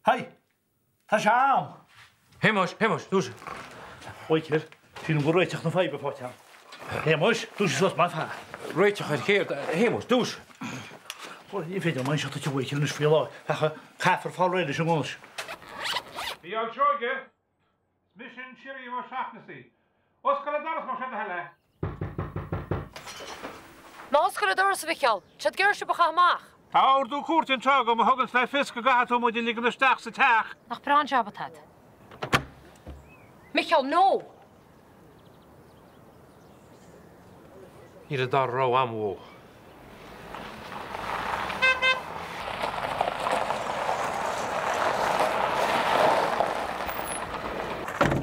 Hei, tá se am. Hemos, dús. Oiker, tín go réiteach na feibe fáte. Hemos, dús sos má fa. Réiteach ar chéir, hemos, dús. Í féidir man seachta bhaiceil nas fiá. Chafar fá réidir sem gúis. Bhí an seoige, mis sin sirí mar seachnasaí. Oscar a daras mar se heile. Ná oscar a doras a bhiciil, siad gur se bacha amach. Tá áardú cuairt an teag go thugann le fisca gahatú mu din ligan isteach sa teach. Nach brán seabatad. Michael, no! Nír a dar rá amhó.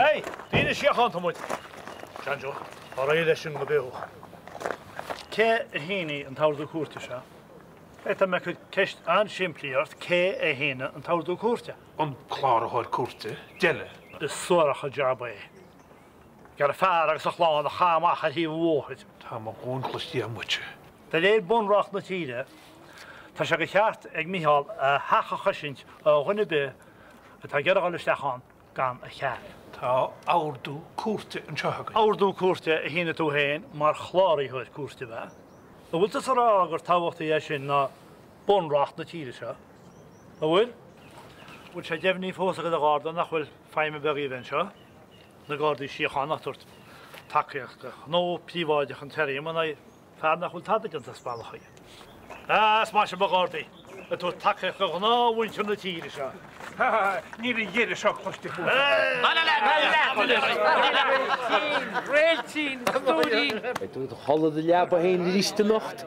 Hei, tíine siachan tá muid. Seanjo, á réile sin go béú. Cé a híine an táirdú cuairte se? Eta me chud ceist an siimplíart cé a híine an táirdú cuairte. An chláraáil cuairte, gelle. De soracha jabba é. Gar a fear agus a chláán a chaamach a híh mhóid. Tá má gún chlustí a muite. Tá léad bunrach na tíide, tá se go cheart ag míhall a hacha chasint a chunne be a tá geará leisteachán gan a chear. Tá áardú cuairte an teag. Áardú cuairte a híine tú héin mar chláirí chuid cuairte bheith. A bhfuil tas ará gur táhachtta é sin na bunrach na tíide se. A bhfuil? Bhfuil sé deimhní fósa go a gáda nach bhfuil feime beí bhain seo. Na gádaí siochan nach tuairt takeíocht nó príomháideach an teirí man fear nach bhfuil tadaigh an spálacha. As má se bagádaí a tú takeíocht go ná bhainte na tíide se. Ní a dhéidir seo chlustí fu. Réiltín, stúdí. Doe de holle de jaar bij heen, die is de nacht.